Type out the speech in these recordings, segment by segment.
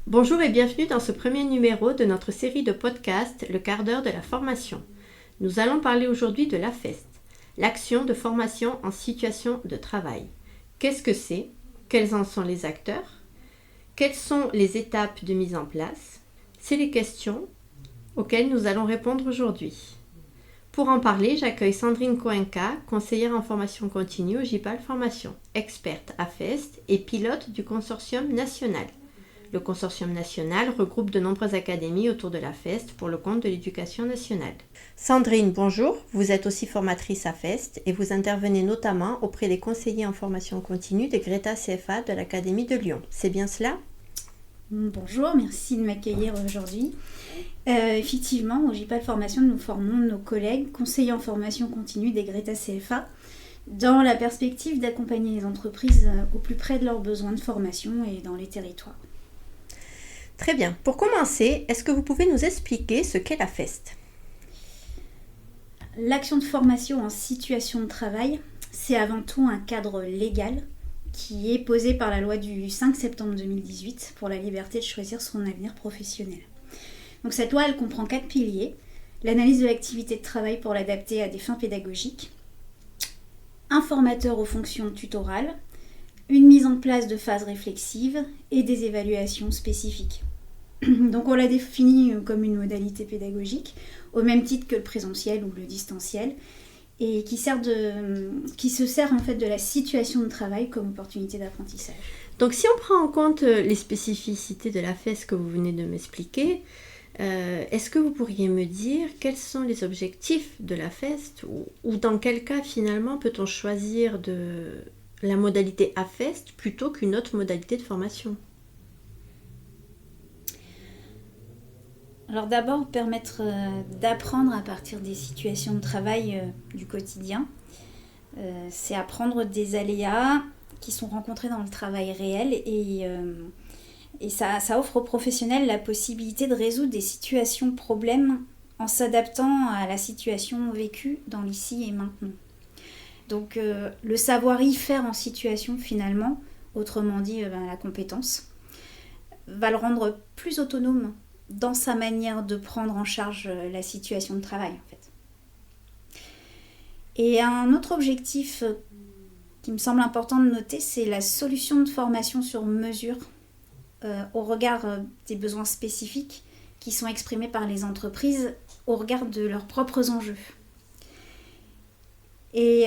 Bonjour et bienvenue dans ce premier numéro de notre série de podcasts Le quart d'heure de la formation. Nous allons parler aujourd'hui de l'AFEST, l'action de formation en situation de travail. Qu'est-ce que c'est? Quels en sont les acteurs? Quelles sont les étapes de mise en place? C'est les questions auxquelles nous allons répondre aujourd'hui. Pour en parler, j'accueille Sandrine Coenca, conseillère en formation continue au JPAL Formation, experte AFEST et pilote du consortium national. Le consortium national regroupe de nombreuses académies autour de la FEST pour le compte de l'éducation nationale. Sandrine, bonjour. Vous êtes aussi formatrice à FEST et vous intervenez notamment auprès des conseillers en formation continue des Greta CFA de l'Académie de Lyon. C'est bien cela? Bonjour, merci de m'accueillir aujourd'hui. Effectivement, au JPAL Formation, nous formons nos collègues conseillers en formation continue des Greta CFA dans la perspective d'accompagner les entreprises au plus près de leurs besoins de formation et dans les territoires. Très bien. Pour commencer, est-ce que vous pouvez nous expliquer ce qu'est la FEST? L'action de formation en situation de travail, c'est avant tout un cadre légal qui est posé par la loi du 5 septembre 2018 pour la liberté de choisir son avenir professionnel. Donc cette loi, elle comprend 4 piliers. L'analyse de l'activité de travail pour l'adapter à des fins pédagogiques, un formateur aux fonctions tutorales, une mise en place de phases réflexives et des évaluations spécifiques. Donc on l'a défini comme une modalité pédagogique, au même titre que le présentiel ou le distanciel, et qui se sert en fait de la situation de travail comme opportunité d'apprentissage. Donc si on prend en compte les spécificités de la FEST que vous venez de m'expliquer, est-ce que vous pourriez me dire quels sont les objectifs de la FEST ou dans quel cas finalement peut-on choisir la modalité AFEST plutôt qu'une autre modalité de formation? Alors d'abord, permettre d'apprendre à partir des situations de travail du quotidien. C'est apprendre des aléas qui sont rencontrés dans le travail réel et ça offre aux professionnels la possibilité de résoudre des situations problèmes en s'adaptant à la situation vécue dans l'ici et maintenant. Donc le savoir-y-faire en situation finalement, autrement dit la compétence, va le rendre plus autonome dans sa manière de prendre en charge la situation de travail en fait. Et un autre objectif qui me semble important de noter, c'est la solution de formation sur mesure au regard des besoins spécifiques qui sont exprimés par les entreprises au regard de leurs propres enjeux. Et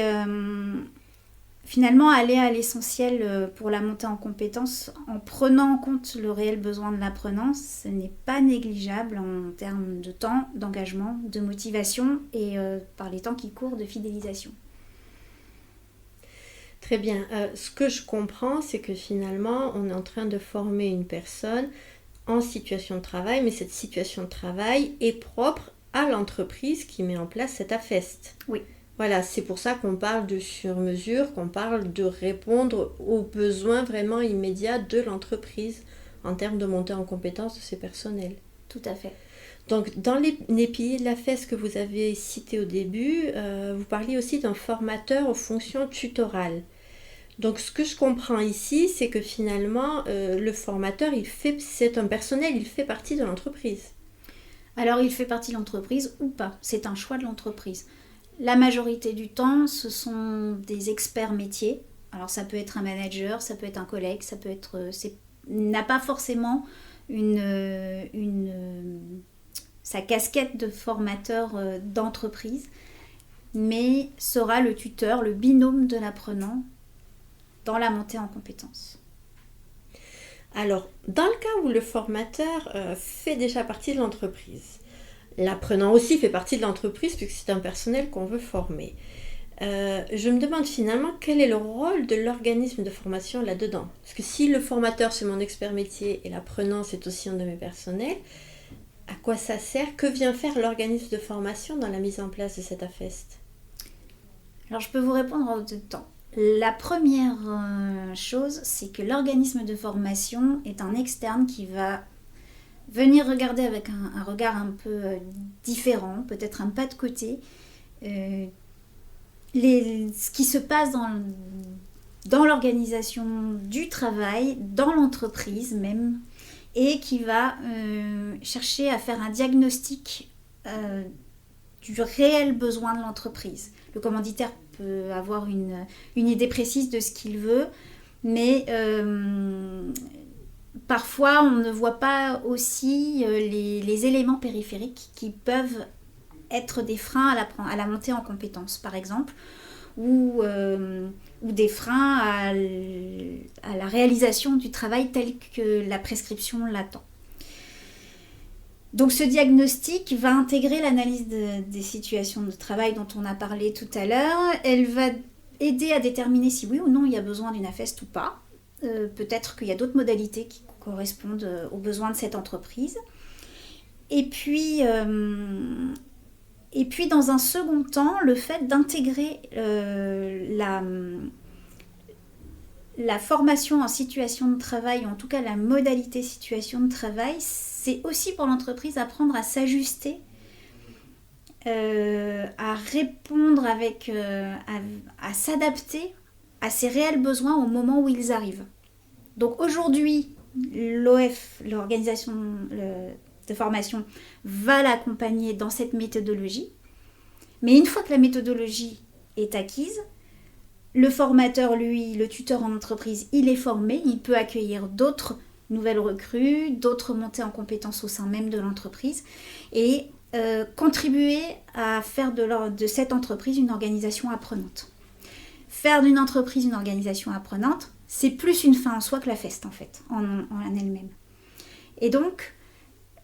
finalement, aller à l'essentiel pour la montée en compétences en prenant en compte le réel besoin de l'apprenant, ce n'est pas négligeable en termes de temps, d'engagement, de motivation et par les temps qui courent de fidélisation. Très bien. Ce que je comprends, c'est que finalement, on est en train de former une personne en situation de travail, mais cette situation de travail est propre à l'entreprise qui met en place cette AFEST. Oui. Voilà, c'est pour ça qu'on parle de sur-mesure, qu'on parle de répondre aux besoins vraiment immédiats de l'entreprise en termes de montée en compétence de ses personnels. Tout à fait. Donc, dans les piliers de la FEST que vous avez cités au début, vous parliez aussi d'un formateur aux fonctions tutorales. Donc, ce que je comprends ici, c'est que finalement, le formateur, c'est un personnel, il fait partie de l'entreprise. Alors, il fait partie de l'entreprise ou pas, c'est un choix de l'entreprise. La majorité du temps, ce sont des experts métiers. Alors ça peut être un manager, ça peut être un collègue, ça peut être... n'a pas forcément sa casquette de formateur d'entreprise, mais sera le tuteur, le binôme de l'apprenant dans la montée en compétences. Alors, dans le cas où le formateur fait déjà partie de l'entreprise, l'apprenant aussi fait partie de l'entreprise puisque c'est un personnel qu'on veut former. Je me demande finalement quel est le rôle de l'organisme de formation là-dedans. Parce que si le formateur c'est mon expert métier et l'apprenant c'est aussi un de mes personnels, à quoi ça sert? Que vient faire l'organisme de formation dans la mise en place de cette AFEST? Alors je peux vous répondre en deux temps. La première chose, c'est que l'organisme de formation est un externe qui va venir regarder avec un regard un peu différent, peut-être un pas de côté, ce qui se passe dans l'organisation du travail, dans l'entreprise même, et qui va chercher à faire un diagnostic du réel besoin de l'entreprise. Le commanditaire peut avoir une idée précise de ce qu'il veut, mais parfois on ne voit pas aussi les éléments périphériques qui peuvent être des freins à la montée en compétences, par exemple, ou des freins à la réalisation du travail tel que la prescription l'attend. Donc ce diagnostic va intégrer l'analyse des situations de travail dont on a parlé tout à l'heure. Elle va aider à déterminer si oui ou non il y a besoin d'une AFEST ou pas. Peut-être qu'il y a d'autres modalités qui correspondent aux besoins de cette entreprise. Et puis dans un second temps, le fait d'intégrer la formation en situation de travail, ou en tout cas la modalité situation de travail, c'est aussi pour l'entreprise apprendre à s'ajuster, à répondre à s'adapter à ses réels besoins au moment où ils arrivent. Donc aujourd'hui, l'OF, l'organisation de formation, va l'accompagner dans cette méthodologie. Mais une fois que la méthodologie est acquise, le formateur, lui, le tuteur en entreprise, il est formé, il peut accueillir d'autres nouvelles recrues, d'autres montées en compétences au sein même de l'entreprise et contribuer à faire de cette entreprise une organisation apprenante. Faire d'une entreprise une organisation apprenante, c'est plus une fin en soi que la FEST en fait, en elle-même. Et donc,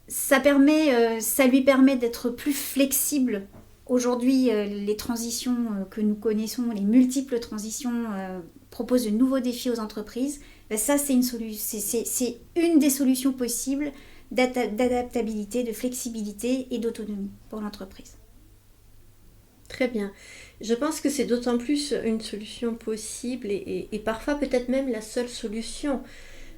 ça lui permet d'être plus flexible. Aujourd'hui, les transitions que nous connaissons, les multiples transitions proposent de nouveaux défis aux entreprises. Ça, c'est une des solutions possibles d'adaptabilité, de flexibilité et d'autonomie pour l'entreprise. Très bien. Je pense que c'est d'autant plus une solution possible et parfois peut-être même la seule solution.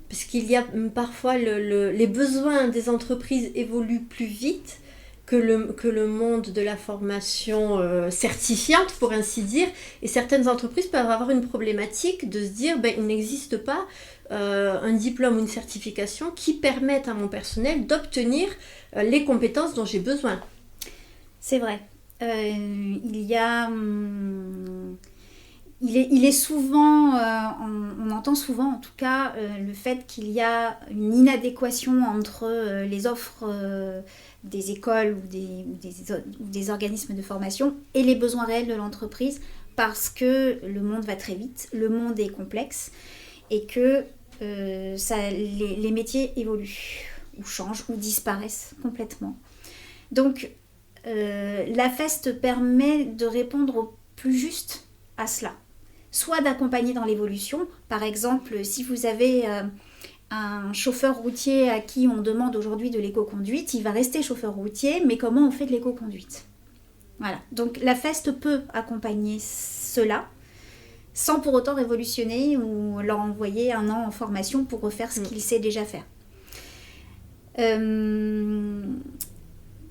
Parce qu'il y a parfois les besoins des entreprises évoluent plus vite que le monde de la formation certifiante, pour ainsi dire. Et certaines entreprises peuvent avoir une problématique de se dire il n'existe pas un diplôme ou une certification qui permette à mon personnel d'obtenir les compétences dont j'ai besoin. C'est vrai. Il est souvent, on entend souvent en tout cas le fait qu'il y a une inadéquation entre les offres des écoles ou des organismes de formation et les besoins réels de l'entreprise parce que le monde va très vite, le monde est complexe et que les métiers évoluent ou changent ou disparaissent complètement. Donc la FEST permet de répondre au plus juste à cela. Soit d'accompagner dans l'évolution. Par exemple, si vous avez un chauffeur routier à qui on demande aujourd'hui de l'éco-conduite, il va rester chauffeur routier, mais comment on fait de l'éco-conduite ? Voilà. Donc la FEST peut accompagner cela, sans pour autant révolutionner ou leur envoyer un an en formation pour refaire ce qu'il sait déjà faire.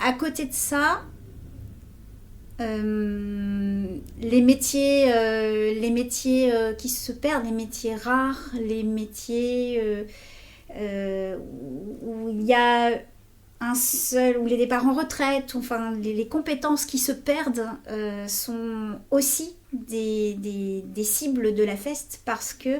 À côté de ça, les métiers qui se perdent, les métiers rares, les métiers où il y a où les départs en retraite, enfin les compétences qui se perdent sont aussi des cibles de la FEST parce que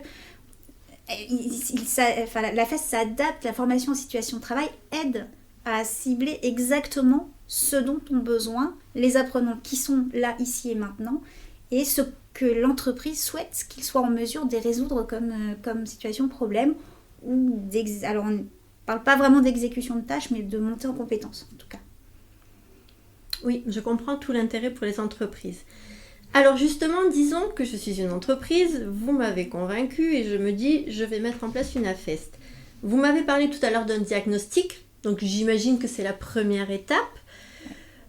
la FEST s'adapte, la formation en situation de travail aide à cibler exactement ce dont ont besoin les apprenants qui sont là, ici et maintenant, et ce que l'entreprise souhaite qu'ils soient en mesure de résoudre comme situation problème, alors on ne parle pas vraiment d'exécution de tâches, mais de montée en compétences en tout cas. Oui, je comprends tout l'intérêt pour les entreprises. Alors justement, disons que je suis une entreprise, vous m'avez convaincue et je me dis, je vais mettre en place une AFEST. Vous m'avez parlé tout à l'heure d'un diagnostic, donc j'imagine que c'est la première étape.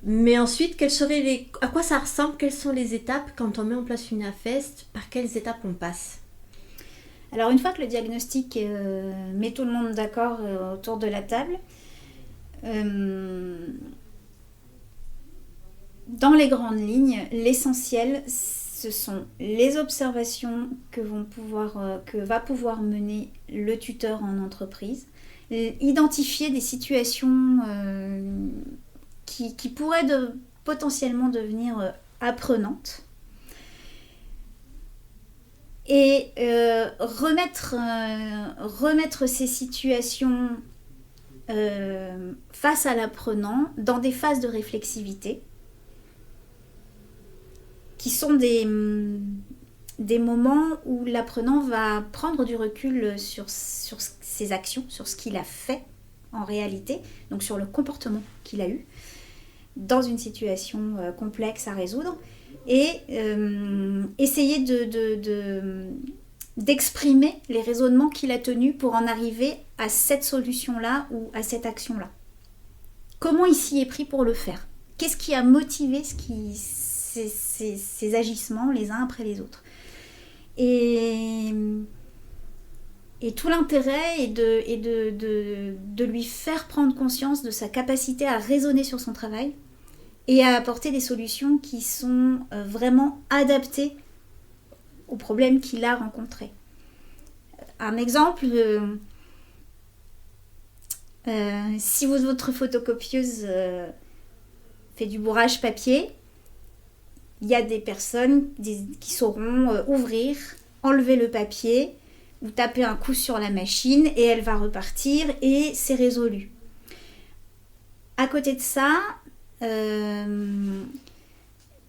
Mais ensuite, à quoi ça ressemble? Quelles sont les étapes quand on met en place une AFEST? Par quelles étapes on passe? Alors une fois que le diagnostic met tout le monde d'accord autour de la table, dans les grandes lignes, l'essentiel, ce sont les observations que va pouvoir mener le tuteur en entreprise, identifier des situations qui pourraient potentiellement devenir apprenantes et remettre ces situations face à l'apprenant dans des phases de réflexivité qui sont des moments où l'apprenant va prendre du recul sur ses actions, sur ce qu'il a fait en réalité, donc sur le comportement qu'il a eu dans une situation complexe à résoudre, et essayer d'exprimer les raisonnements qu'il a tenus pour en arriver à cette solution-là ou à cette action-là. Comment il s'y est pris pour le faire? Qu'est-ce qui a motivé ces agissements les uns après les autres? Et tout l'intérêt est de lui faire prendre conscience de sa capacité à raisonner sur son travail et à apporter des solutions qui sont vraiment adaptées aux problèmes qu'il a rencontrés. Un exemple, si votre photocopieuse fait du bourrage papier, il y a des personnes qui sauront ouvrir, enlever le papier ou taper un coup sur la machine et elle va repartir et c'est résolu. À côté de ça,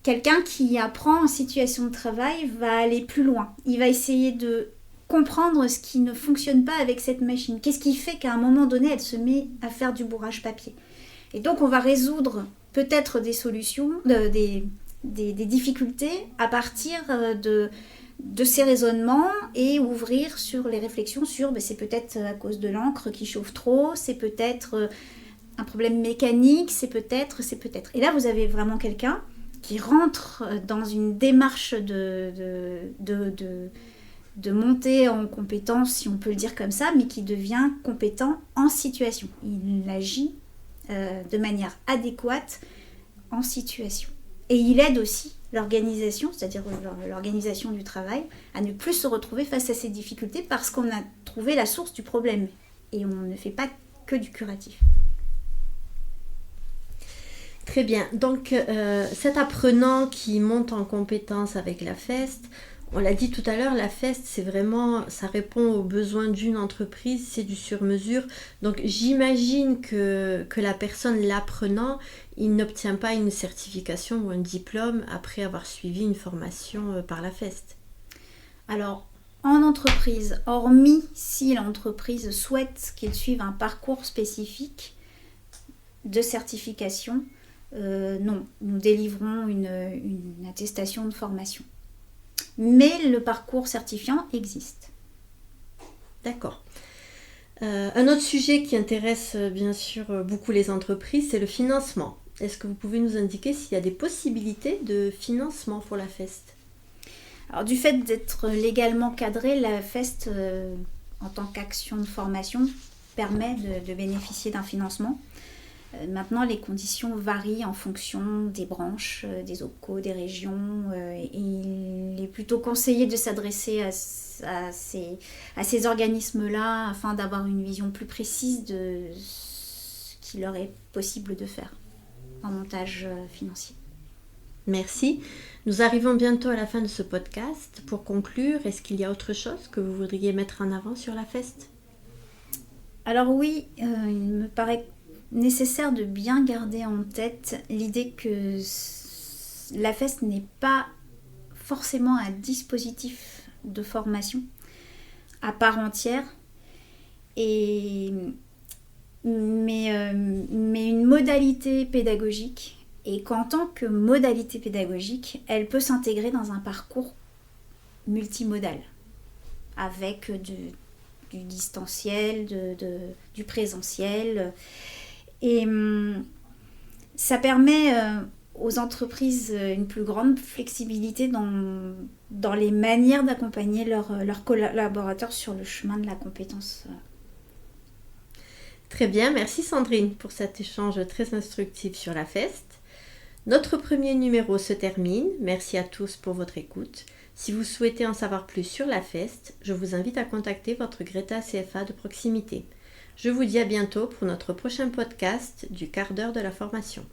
quelqu'un qui apprend en situation de travail va aller plus loin. Il va essayer de comprendre ce qui ne fonctionne pas avec cette machine. Qu'est-ce qui fait qu'à un moment donné, elle se met à faire du bourrage papier? Et donc, on va résoudre peut-être des solutions, des difficultés à partir de ces raisonnements et ouvrir sur les réflexions sur c'est peut-être à cause de l'encre qui chauffe trop, c'est peut-être un problème mécanique, c'est peut-être. Et là, vous avez vraiment quelqu'un qui rentre dans une démarche de montée en compétence, si on peut le dire comme ça, mais qui devient compétent en situation. Il agit de manière adéquate en situation. Et il aide aussi l'organisation, c'est-à-dire l'organisation du travail, à ne plus se retrouver face à ces difficultés parce qu'on a trouvé la source du problème. Et on ne fait pas que du curatif. Très bien. Donc, cet apprenant qui monte en compétence avec la FEST, on l'a dit tout à l'heure, la FEST, c'est vraiment, ça répond aux besoins d'une entreprise, c'est du sur-mesure. Donc, j'imagine que la personne, l'apprenant, il n'obtient pas une certification ou un diplôme après avoir suivi une formation par la FEST. Alors, en entreprise, hormis si l'entreprise souhaite qu'il suive un parcours spécifique de certification, non, nous délivrons une attestation de formation. Mais le parcours certifiant existe. D'accord. Un autre sujet qui intéresse bien sûr beaucoup les entreprises, c'est le financement. Est-ce que vous pouvez nous indiquer s'il y a des possibilités de financement pour la FEST? Alors, du fait d'être légalement cadré, la FEST, en tant qu'action de formation, permet de bénéficier d'un financement. Maintenant, les conditions varient en fonction des branches, des OPCO, des régions. Il est plutôt conseillé de s'adresser à ces organismes-là afin d'avoir une vision plus précise de ce qu'il leur est possible de faire en montage financier. Merci. Nous arrivons bientôt à la fin de ce podcast. Pour conclure, est-ce qu'il y a autre chose que vous voudriez mettre en avant sur la FEST? Alors oui, il me paraît nécessaire de bien garder en tête l'idée que la FEST n'est pas forcément un dispositif de formation à part entière, mais une modalité pédagogique, et qu'en tant que modalité pédagogique, elle peut s'intégrer dans un parcours multimodal, avec du distanciel, du présentiel. Et ça permet aux entreprises une plus grande flexibilité dans les manières d'accompagner leurs collaborateurs sur le chemin de la compétence. Très bien, merci Sandrine pour cet échange très instructif sur la FEST. Notre premier numéro se termine. Merci à tous pour votre écoute. Si vous souhaitez en savoir plus sur la FEST, je vous invite à contacter votre Greta CFA de proximité. Je vous dis à bientôt pour notre prochain podcast du quart d'heure de la formation.